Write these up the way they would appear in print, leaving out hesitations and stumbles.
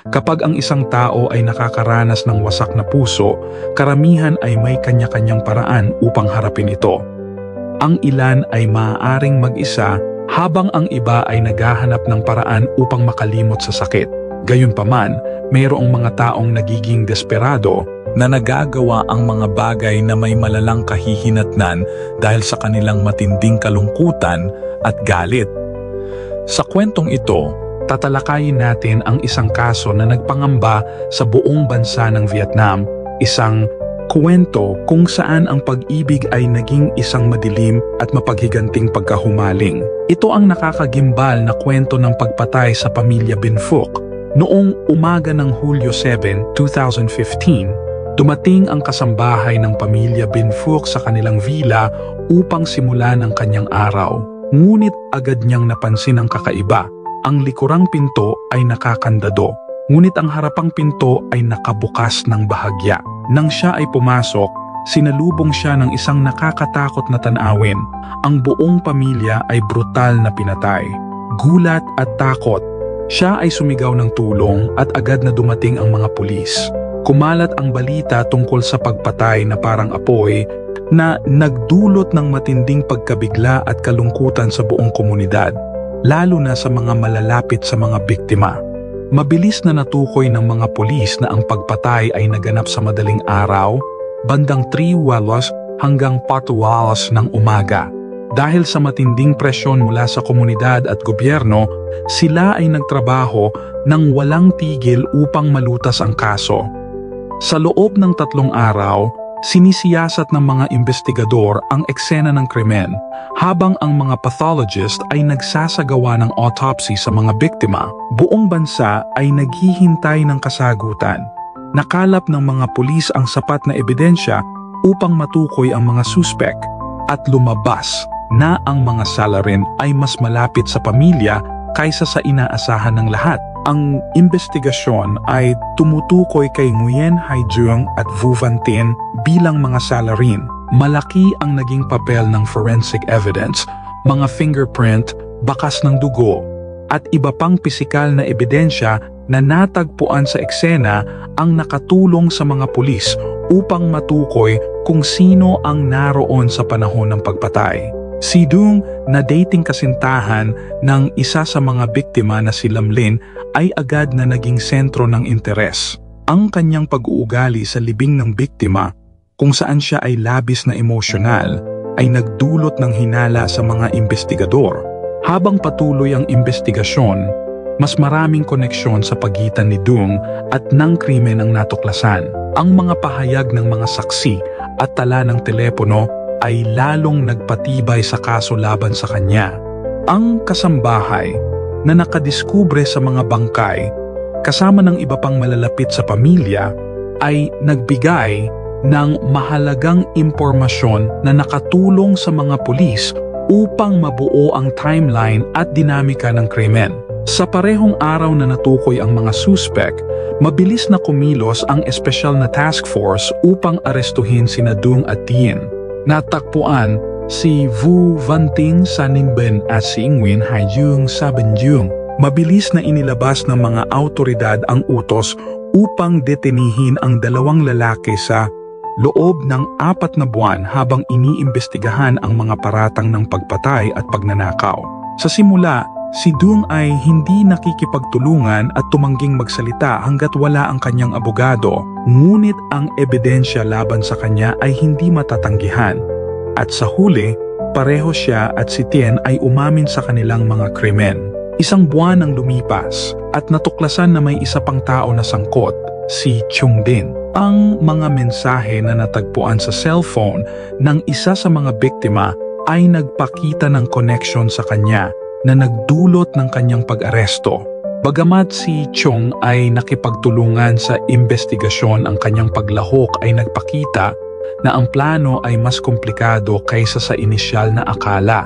Kapag ang isang tao ay nakakaranas ng wasak na puso, karamihan ay may kanya-kanyang paraan upang harapin ito. Ang ilan ay maaaring mag-isa habang ang iba ay naghahanap ng paraan upang makalimot sa sakit. Gayunpaman, mayroong mga taong nagiging desperado na nagagawa ang mga bagay na may malalang kahihinatnan dahil sa kanilang matinding kalungkutan at galit. Sa kwentong ito, tatalakayin natin ang isang kaso na nagpangamba sa buong bansa ng Vietnam, isang kwento kung saan ang pag-ibig ay naging isang madilim at mapaghiganting pagkahumaling. Ito ang nakakagimbal na kwento ng pagpatay sa pamilya Binh Phuc. Noong umaga ng Hulyo 7, 2015, dumating ang kasambahay ng pamilya Binh Phuc sa kanilang villa upang simulan ang kanyang araw. Ngunit agad niyang napansin ang kakaiba. Ang likurang pinto ay nakakandado, ngunit ang harapang pinto ay nakabukas ng bahagya. Nang siya ay pumasok, sinalubong siya ng isang nakakatakot na tanawin. Ang buong pamilya ay brutal na pinatay. Gulat at takot, siya ay sumigaw ng tulong at agad na dumating ang mga pulis. Kumalat ang balita tungkol sa pagpatay na parang apoy na nagdulot ng matinding pagkabigla at kalungkutan sa buong komunidad, lalo na sa mga malalapit sa mga biktima. Mabilis na natukoy ng mga pulis na ang pagpatay ay naganap sa madaling araw, bandang 3:00 hanggang 4:00 ng umaga. Dahil sa matinding presyon mula sa komunidad at gobyerno, sila ay nagtrabaho ng walang tigil upang malutas ang kaso. Sa loob ng 3 araw, sinisiyasat ng mga investigador ang eksena ng krimen, habang ang mga pathologist ay nagsasagawa ng autopsy sa mga biktima. Buong bansa ay naghihintay ng kasagutan. Nakalap ng mga pulis ang sapat na ebidensya upang matukoy ang mga suspek, at lumabas na ang mga salarin ay mas malapit sa pamilya kaysa sa inaasahan ng lahat. Ang investigasyon ay tumutukoy kay Nguyen Hai Duong at Vu Van Tin bilang mga salarin. Malaki ang naging papel ng forensic evidence, mga fingerprint, bakas ng dugo, at iba pang pisikal na ebidensya na natagpuan sa eksena ang nakatulong sa mga pulis upang matukoy kung sino ang naroon sa panahon ng pagpatay. Si Duong, na dating kasintahan ng isa sa mga biktima na si Lam Linh, ay agad na naging sentro ng interes. Ang kanyang pag-uugali sa libing ng biktima, kung saan siya ay labis na emosyonal, ay nagdulot ng hinala sa mga investigador. Habang patuloy ang investigasyon, mas maraming koneksyon sa pagitan ni Duong at ng krimen ang natuklasan. Ang mga pahayag ng mga saksi at tala ng telepono ay lalong nagpatibay sa kaso laban sa kanya. Ang kasambahay na nakadiskubre sa mga bangkay, kasama ng iba pang malalapit sa pamilya, ay nagbigay ng mahalagang impormasyon na nakatulong sa mga pulis upang mabuo ang timeline at dinamika ng krimen. Sa parehong araw na natukoy ang mga suspek, mabilis na kumilos ang espesyal na task force upang arestuhin sina Duong at Tien. Natagpuan si Vu Van Tin sa Ninh Binh at si Nguyen Hai Duong sa Binh Duong. Mabilis na inilabas ng mga autoridad ang utos upang detenihin ang dalawang lalaki sa loob ng 4 na buwan habang iniimbestigahan ang mga paratang ng pagpatay at pagnanakaw. Sa simula, si Duong ay hindi nakikipagtulungan at tumangging magsalita hanggat wala ang kanyang abogado, ngunit ang ebidensya laban sa kanya ay hindi matatanggihan. At sa huli, pareho siya at si Tien ay umamin sa kanilang mga krimen. 1 buwan ang lumipas at natuklasan na may isa pang tao na sangkot, si Chung Din. Ang mga mensahe na natagpuan sa cellphone ng isa sa mga biktima ay nagpakita ng connection sa kanya na nagdulot ng kanyang pag-aresto. Bagamat si Chung ay nakipagtulungan sa investigasyon, ang kanyang paglahok ay nagpakita na ang plano ay mas komplikado kaysa sa inisyal na akala.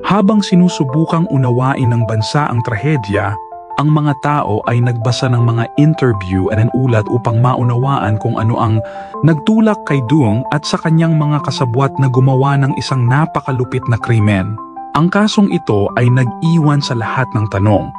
Habang sinusubukang unawain ng bansa ang trahedya, ang mga tao ay nagbasa ng mga interview at ulat upang maunawaan kung ano ang nagtulak kay Duong at sa kanyang mga kasabwat na gumawa ng isang napakalupit na krimen. Ang kasong ito ay nag-iwan sa lahat ng tanong.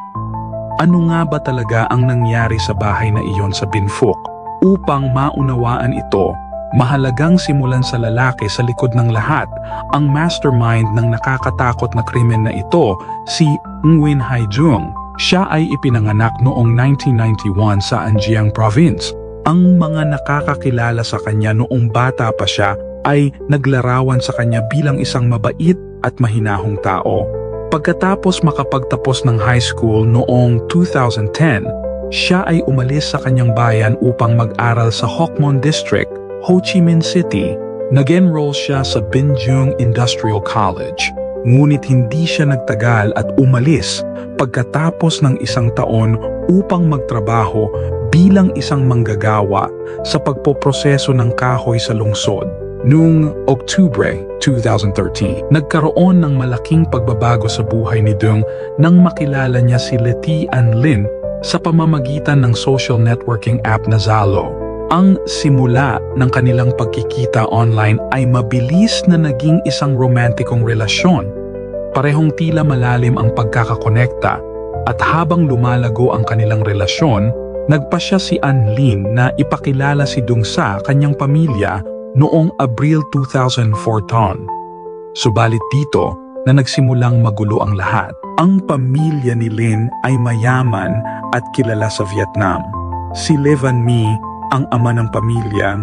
Ano nga ba talaga ang nangyari sa bahay na iyon sa Binfuk? Upang maunawaan ito, mahalagang simulan sa lalaki sa likod ng lahat, ang mastermind ng nakakatakot na krimen na ito, si Nguyen Hai Dung. Siya ay ipinanganak noong 1991 sa Anjiang Province. Ang mga nakakakilala sa kanya noong bata pa siya ay naglarawan sa kanya bilang isang mabait at mahinahong tao. Pagkatapos makapagtapos ng high school noong 2010, siya ay umalis sa kanyang bayan upang mag-aral sa Hoc Mon District, Ho Chi Minh City. Nag-enroll siya sa Binh Duong Industrial College. Ngunit hindi siya nagtagal at umalis pagkatapos ng isang taon upang magtrabaho bilang isang manggagawa sa pagpoproseso ng kahoy sa lungsod. Noong Oktubre 2013, nagkaroon ng malaking pagbabago sa buhay ni Dung nang makilala niya si Letty An Lin sa pamamagitan ng social networking app na Zalo. Ang simula ng kanilang pagkikita online ay mabilis na naging isang romantikong relasyon. Parehong tila malalim ang pagkakakonekta at habang lumalago ang kanilang relasyon, nagpasya si An Lin na ipakilala si Dung sa kanyang pamilya noong Abril 2014. Subalit dito na nagsimulang magulo ang lahat. Ang pamilya ni Lin ay mayaman at kilala sa Vietnam. Si Le Van My, ang ama ng pamilya,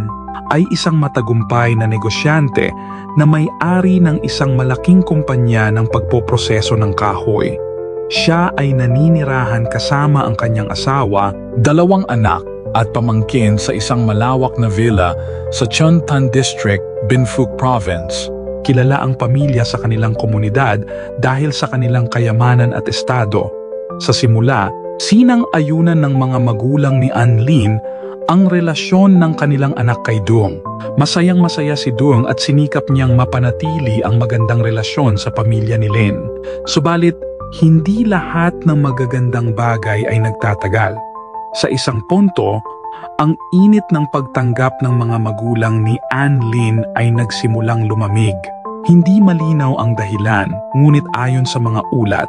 ay isang matagumpay na negosyante na may-ari ng isang malaking kumpanya ng pagpoproseso ng kahoy. Siya ay naninirahan kasama ang kanyang asawa, 2 anak at pamangkin sa isang malawak na villa sa Chun Tan District, Binfuk Province. Kilala ang pamilya sa kanilang komunidad dahil sa kanilang kayamanan at estado. Sa simula, sinang-ayunan ng mga magulang ni An Lin ang relasyon ng kanilang anak kay Dung. Masayang-masaya si Dung at sinikap niyang mapanatili ang magandang relasyon sa pamilya ni Lin. Subalit, hindi lahat ng magagandang bagay ay nagtatagal. Sa isang punto, ang init ng pagtanggap ng mga magulang ni An Lin ay nagsimulang lumamig. Hindi malinaw ang dahilan, ngunit ayon sa mga ulat,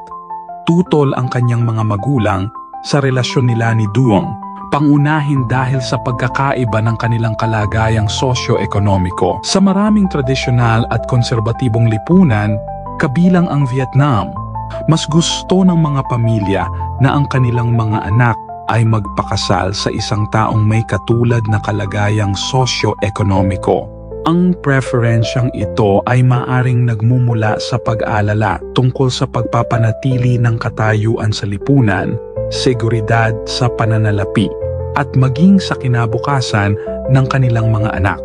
tutol ang kanyang mga magulang sa relasyon nila ni Dung. Pangunahin dahil sa pagkakaiba ng kanilang kalagayang sosyo-ekonomiko. Sa maraming tradisyonal at konserbatibong lipunan, kabilang ang Vietnam, mas gusto ng mga pamilya na ang kanilang mga anak ay magpakasal sa isang taong may katulad na kalagayang sosyo-ekonomiko. Ang preferensyang ito ay maaring nagmumula sa pag-alala tungkol sa pagpapanatili ng katayuan sa lipunan, seguridad sa pananalapi, at maging sa kinabukasan ng kanilang mga anak.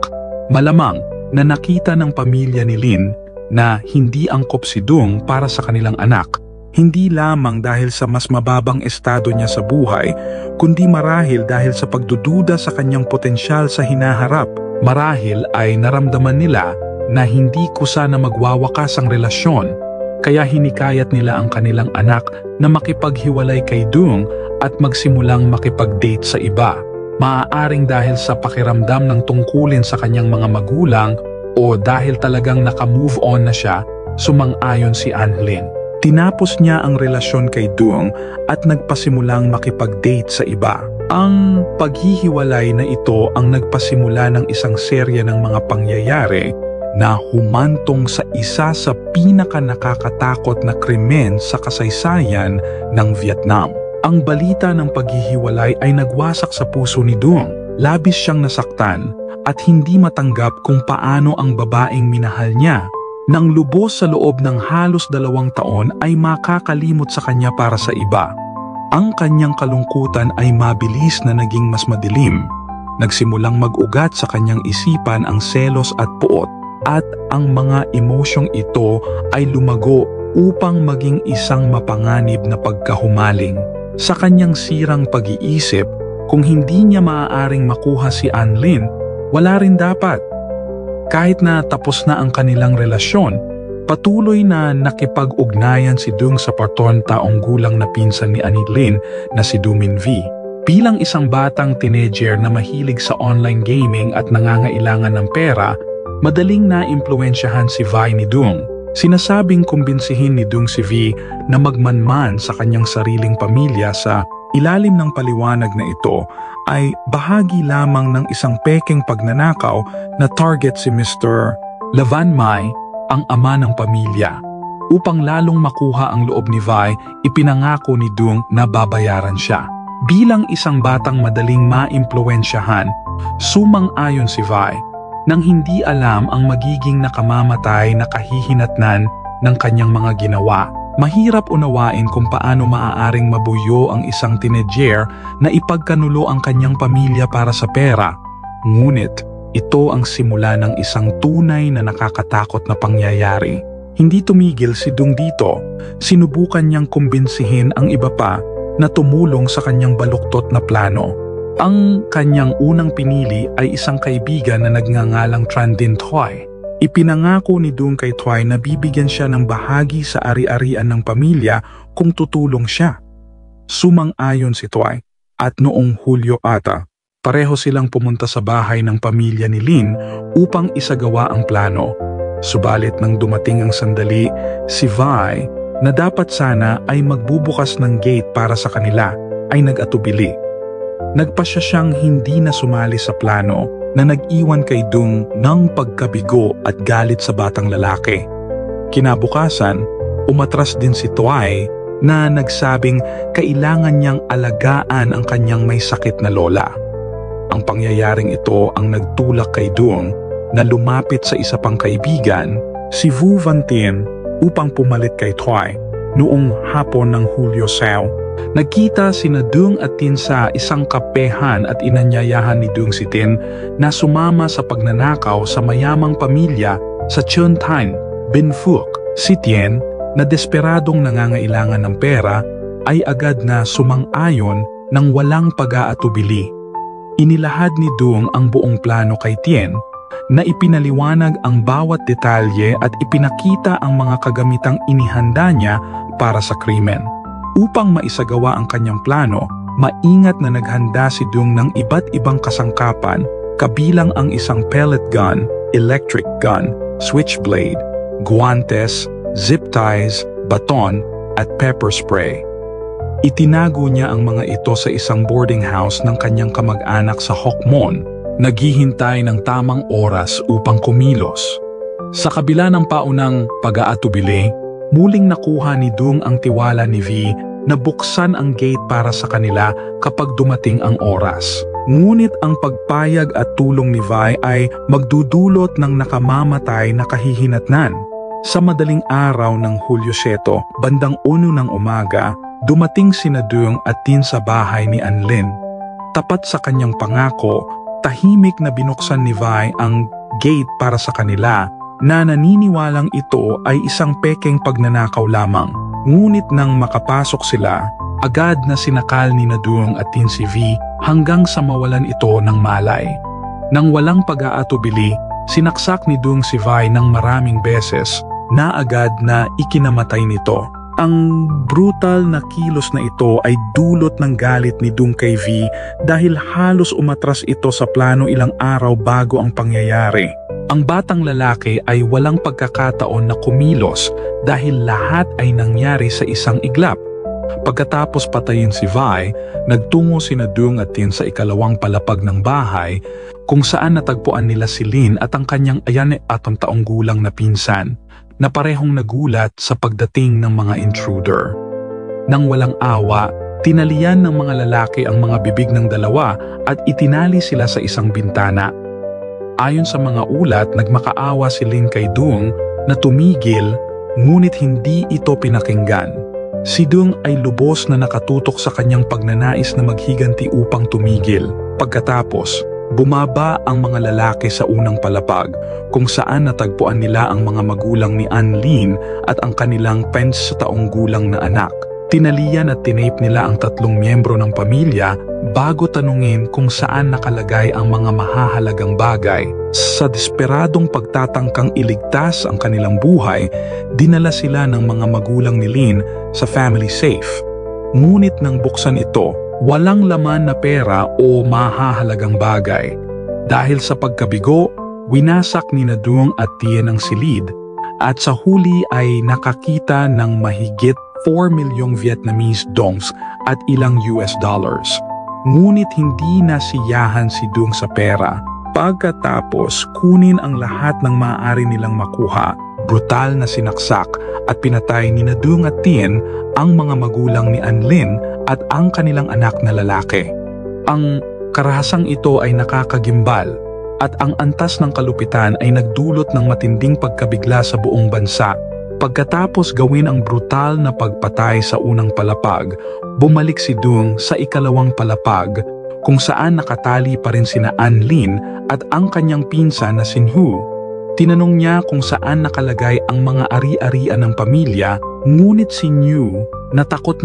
Malamang na nakita ng pamilya ni Lin na hindi angkop si Dung para sa kanilang anak, hindi lamang dahil sa mas mababang estado niya sa buhay, kundi marahil dahil sa pagdududa sa kanyang potensyal sa hinaharap. Marahil ay naramdaman nila na hindi kusa na magwawakas ang relasyon, kaya hinikayat nila ang kanilang anak na makipaghiwalay kay Dung at magsimulang makipag-date sa iba. Maaaring dahil sa pakiramdam ng tungkulin sa kanyang mga magulang o dahil talagang naka-move on na siya, sumang-ayon si An Lin. Tinapos niya ang relasyon kay Dung at nagpasimulang makipag-date sa iba. Ang paghihiwalay na ito ang nagpasimula ng isang serya ng mga pangyayari na humantong sa isa sa pinaka-nakakatakot na krimen sa kasaysayan ng Vietnam. Ang balita ng paghihiwalay ay nagwasak sa puso ni Dung. Labis siyang nasaktan at hindi matanggap kung paano ang babaeng minahal niya nang lubos sa loob ng halos 2 taon ay makakalimot sa kanya para sa iba. Ang kanyang kalungkutan ay mabilis na naging mas madilim. Nagsimulang mag-ugat sa kanyang isipan ang selos at puot, at ang mga emosyong ito ay lumago upang maging isang mapanganib na pagkahumaling. Sa kanyang sirang pag-iisip, kung hindi niya maaaring makuha si An Lin, wala rin dapat. Kahit na tapos na ang kanilang relasyon, patuloy na nakipag-ugnayan si Dung sa 14 taong gulang na pinsan ni An Lin na si Du Min Vi. Bilang isang batang teenager na mahilig sa online gaming at nangangailangan ng pera, madaling naimpluwensyahan si Vi ni Dung. Sinasabing kumbinsihin ni Dung si Vi na magmanman sa kanyang sariling pamilya sa ilalim ng paliwanag na ito ay bahagi lamang ng isang pekeng pagnanakaw na target si Mr. Lavanmay, ang ama ng pamilya. Upang lalong makuha ang loob ni Vi, ipinangako ni Dung na babayaran siya. Bilang isang batang madaling maimpluwensyahan, sumang-ayon si Vi nang hindi alam ang magiging nakamamatay na kahihinatnan ng kanyang mga ginawa. Mahirap unawain kung paano maaaring mabuyo ang isang teenager na ipagkanulo ang kanyang pamilya para sa pera. Ngunit ito ang simula ng isang tunay na nakakatakot na pangyayari. Hindi tumigil si Dung dito. Sinubukan niyang kumbinsihin ang iba pa na tumulong sa kanyang baluktot na plano. Ang kanyang unang pinili ay isang kaibigan na nagngangalang Tran Dinh Thuy. Ipinangako ni Dung kay Thuy na bibigyan siya ng bahagi sa ari-arian ng pamilya kung tutulong siya. Sumang-ayon si Thuy at noong Hulyo ata, pareho silang pumunta sa bahay ng pamilya ni Lin upang isagawa ang plano. Subalit nang dumating ang sandali, si Vi na dapat sana ay magbubukas ng gate para sa kanila ay nag-atubili. Nagpasya siyang hindi na sumali sa plano na nag-iwan kay Dung ng pagkabigo at galit sa batang lalaki. Kinabukasan, umatras din si Thuy na nagsabing kailangan niyang alagaan ang kanyang may sakit na lola. Ang pangyayaring ito ang nagtulak kay Dung na lumapit sa isa pang kaibigan, si Vu Van Tien, upang pumalit kay Thuy noong hapon ng Hulyo 7. Nagkita sina Dung at Tien sa isang kapehan at inanyayahan ni Dung si Tien na sumama sa pagnanakaw sa mayamang pamilya sa Chun Tan, Binh Phuc. Si Tien, na desperadong nangangailangan ng pera, ay agad na sumang-ayon ng walang pag-aatubili. Inilahad ni Dung ang buong plano kay Tien na ipinaliwanag ang bawat detalye at ipinakita ang mga kagamitang inihanda niya para sa krimen. Upang maisagawa ang kanyang plano, maingat na naghanda si Dung ng iba't ibang kasangkapan, kabilang ang isang pellet gun, electric gun, switchblade, guantes, zip ties, baton, at pepper spray. Itinago niya ang mga ito sa isang boarding house ng kanyang kamag-anak sa Hoc Mon, naghihintay ng tamang oras upang kumilos. Sa kabila ng paunang pag-aatubili, muling nakuha ni Dung ang tiwala ni Vi na buksan ang gate para sa kanila kapag dumating ang oras. Ngunit ang pagpayag at tulong ni Vi ay magdudulot ng nakamamatay na kahihinatnan. Sa madaling araw ng Hulyo 7, bandang 1 ng umaga, dumating sina Dung at Tien sa bahay ni Anlin. Tapat sa kanyang pangako, tahimik na binuksan ni Vi ang gate para sa kanila na naniniwalang ito ay isang pekeng pagnanakaw lamang. Ngunit nang makapasok sila, agad na sinakal ni Dung at Tien si Vi hanggang sa mawalan ito ng malay. Nang walang pag-aatubili, sinaksak ni Dung si Vi ng maraming beses na agad na ikinamatay nito. Ang brutal na kilos na ito ay dulot ng galit ni Dung kay Vi dahil halos umatras ito sa plano ilang araw bago ang pangyayari. Ang batang lalaki ay walang pagkakataon na kumilos dahil lahat ay nangyari sa isang iglap. Pagkatapos patayin si Vi, nagtungo sina Dung at Tien sa ikalawang palapag ng bahay kung saan natagpuan nila si Lin at ang kanyang 4 taong gulang na pinsan na parehong nagulat sa pagdating ng mga intruder. Nang walang awa, tinalian ng mga lalaki ang mga bibig ng dalawa at itinali sila sa isang bintana. Ayon sa mga ulat, nagmakaawa si Lin kay Dung na tumigil ngunit hindi ito pinakinggan. Si Dung ay lubos na nakatutok sa kanyang pagnanais na maghiganti upang tumigil. Pagkatapos, bumaba ang mga lalaki sa unang palapag kung saan natagpuan nila ang mga magulang ni Anlin at ang kanilang 10 taong gulang na anak. Tinalian at tinape nila ang 3 miyembro ng pamilya bago tanungin kung saan nakalagay ang mga mahahalagang bagay. Sa desperadong pagtatangkang iligtas ang kanilang buhay, dinala sila ng mga magulang ni Lin sa family safe. Ngunit nang buksan ito, walang laman na pera o mahahalagang bagay. Dahil sa pagkabigo, winasak ni Dung at Tien ang silid at sa huli ay nakakita ng mahigit 4 milyong Vietnamese dongs at ilang US dollars. Ngunit hindi nasiyahan si Dung sa pera. Pagkatapos kunin ang lahat ng maaari nilang makuha, brutal na sinaksak at pinatay ni Dung at Tien ang mga magulang ni An Lin at ang kanilang anak na lalaki. Ang karahasang ito ay nakakagimbal at ang antas ng kalupitan ay nagdulot ng matinding pagkabigla sa buong bansa. Pagkatapos gawin ang brutal na pagpatay sa unang palapag, bumalik si Dung sa ikalawang palapag kung saan nakatali pa rin sina An Lin at ang kanyang pinsan na Sinhu. Tinanong niya kung saan nakalagay ang mga ari-arian ng pamilya, ngunit si Nhu na takot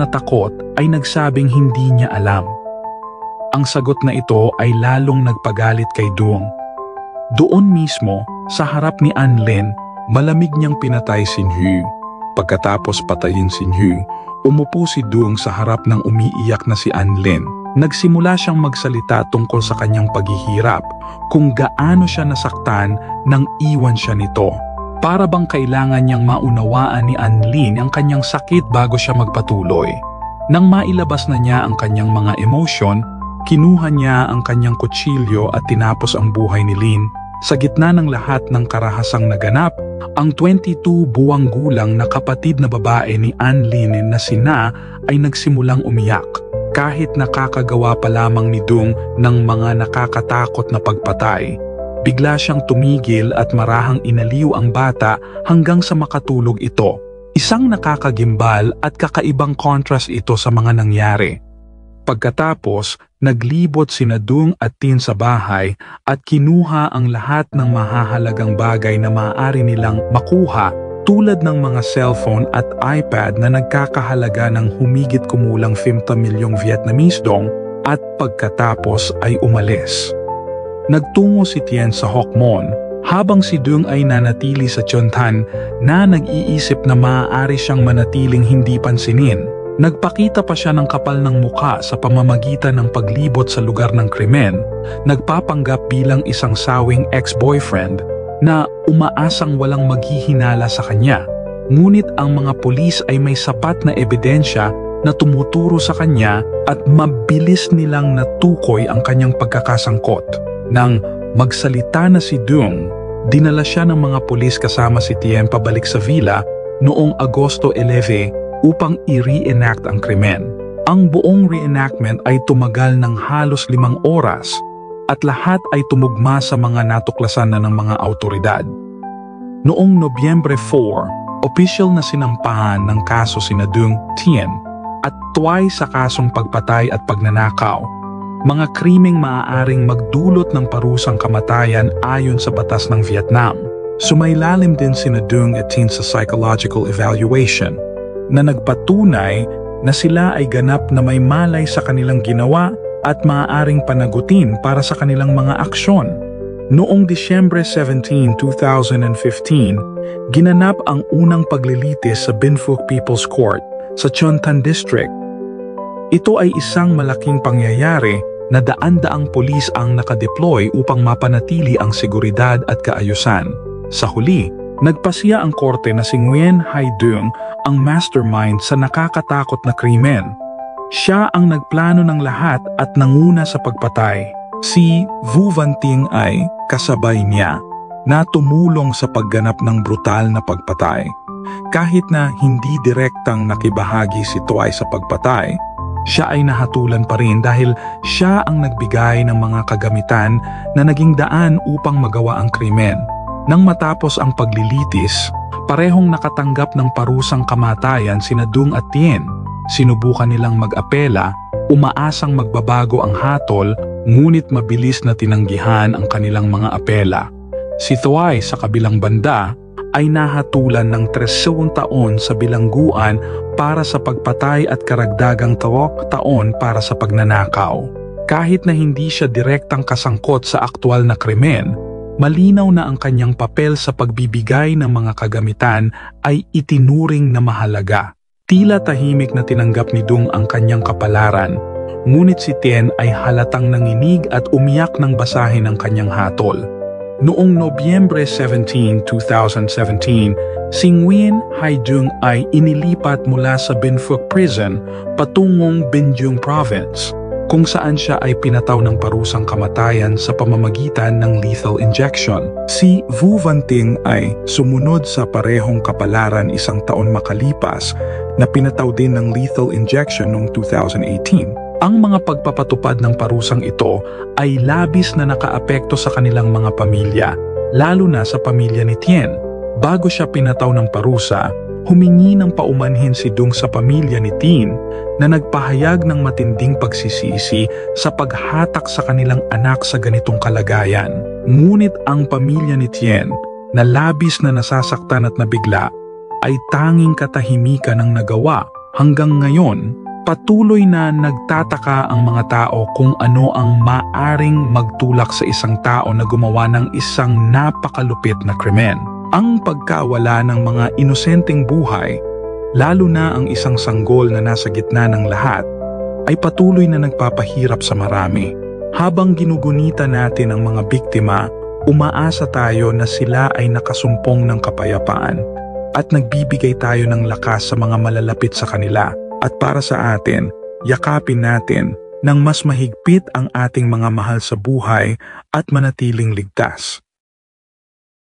ay nagsabing hindi niya alam. Ang sagot na ito ay lalong nagpagalit kay Dung. Doon mismo, sa harap ni An Lin, malamig niyang pinatay si Nhu. Pagkatapos patayin si Nhu, umupo si Dung sa harap ng umiiyak na si An Lin. Nagsimula siyang magsalita tungkol sa kanyang paghihirap, kung gaano siya nasaktan nang iwan siya nito. Para bang kailangan niyang maunawaan ni An Lin ang kanyang sakit bago siya magpatuloy. Nang mailabas na niya ang kanyang mga emosyon, kinuha niya ang kanyang kutsilyo at tinapos ang buhay ni Lin. Sa gitna ng lahat ng karahasang naganap, ang 22 buwang gulang na kapatid na babae ni An Lin na si Na ay nagsimulang umiyak. Kahit nakakagawa pa lamang ni Dung ng mga nakakatakot na pagpatay, bigla siyang tumigil at marahang inaliw ang bata hanggang sa makatulog ito. Isang nakakagimbal at kakaibang contrast ito sa mga nangyari. Pagkatapos, naglibot sina Dung at Tien sa bahay at kinuha ang lahat ng mahahalagang bagay na maaari nilang makuha, tulad ng mga cellphone at iPad na nagkakahalaga ng humigit kumulang 50 milyong Vietnamese dong, at pagkatapos ay umalis. Nagtungo si Tien sa Hoc Mon, habang si Dung ay nanatili sa Chon Tan na nag-iisip na maaari siyang manatiling hindi pansinin. Nagpakita pa siya ng kapal ng mukha sa pamamagitan ng paglibot sa lugar ng krimen, nagpapanggap bilang isang sawing ex-boyfriend na umaasang walang maghihinala sa kanya. Ngunit ang mga pulis ay may sapat na ebidensya na tumuturo sa kanya at mabilis nilang natukoy ang kanyang pagkakasangkot. Nang magsalita na si Dung, dinala siya ng mga pulis kasama si Tien pabalik sa villa noong Agosto 11 upang i-reenact ang krimen. Ang buong reenactment ay tumagal ng halos 5 oras at lahat ay tumugma sa mga natuklasan na ng mga autoridad. Noong Nobyembre 4, opisyal na sinampahan ng kaso sina Dung, Tien at Tuay sa kasong pagpatay at pagnanakaw, mga krimeng maaaring magdulot ng parusang kamatayan ayon sa batas ng Vietnam. Sumailalim din sina Dung at Tien sa psychological evaluation na nagpatunay na sila ay ganap na may malay sa kanilang ginawa at maaaring panagutin para sa kanilang mga aksyon. Noong Disyembre 17, 2015, ginanap ang unang paglilitis sa Binh Phuc People's Court sa Chon Tan District. Ito ay isang malaking pangyayari na daan-daang pulis ang nakadeploy upang mapanatili ang seguridad at kaayusan. Sa huli, nagpasiya ang korte na si Nguyen Hai Dung ang mastermind sa nakakatakot na krimen. Siya ang nagplano ng lahat at nanguna sa pagpatay. Si Vu Van Ting ay kasabay niya na tumulong sa pagganap ng brutal na pagpatay. Kahit na hindi direktang nakibahagi si Tuay sa pagpatay, siya ay nahatulan pa rin dahil siya ang nagbigay ng mga kagamitan na naging daan upang magawa ang krimen. Nang matapos ang paglilitis, parehong nakatanggap ng parusang kamatayan sina Dung at Tien. Sinubukan nilang mag-apela, umaasang magbabago ang hatol, ngunit mabilis na tinanggihan ang kanilang mga apela. Si Tuay sa kabilang banda ay nahatulan ng 13 taon sa bilangguan para sa pagpatay at karagdagang 2 taon para sa pagnanakaw. Kahit na hindi siya direktang kasangkot sa aktwal na krimen, malinaw na ang kanyang papel sa pagbibigay ng mga kagamitan ay itinuring na mahalaga. Tila tahimik na tinanggap ni Dung ang kanyang kapalaran, ngunit si Tien ay halatang nanginig at umiyak nang basahin ang kanyang hatol. Noong Nobyembre 17, 2017, si Nguyen Haijung ay inilipat mula sa Binphuc Prison patungong Binjung Province, kung saan siya ay pinataw ng parusang kamatayan sa pamamagitan ng lethal injection. Si Vu Vanting ay sumunod sa parehong kapalaran 1 taon makalipas na pinataw din ng lethal injection noong 2018. Ang mga pagpapatupad ng parusang ito ay labis na nakaapekto sa kanilang mga pamilya, lalo na sa pamilya ni Tien. Bago siya pinataw ng parusa, humingi ng paumanhin si Dung sa pamilya ni Tien na nagpahayag ng matinding pagsisisi sa paghatak sa kanilang anak sa ganitong kalagayan. Ngunit ang pamilya ni Tien, na labis na nasasaktan at nabigla, ay tanging katahimikan ang nagawa. Hanggang ngayon, patuloy na nagtataka ang mga tao kung ano ang maaring magtulak sa isang tao na gumawa ng isang napakalupit na krimen. Ang pagkawala ng mga inosenteng buhay, lalo na ang isang sanggol na nasa gitna ng lahat, ay patuloy na nagpapahirap sa marami. Habang ginugunita natin ang mga biktima, umaasa tayo na sila ay nakasumpong ng kapayapaan at nagbibigay tayo ng lakas sa mga malalapit sa kanila. At para sa atin, yakapin natin ng mas mahigpit ang ating mga mahal sa buhay at manatiling ligtas.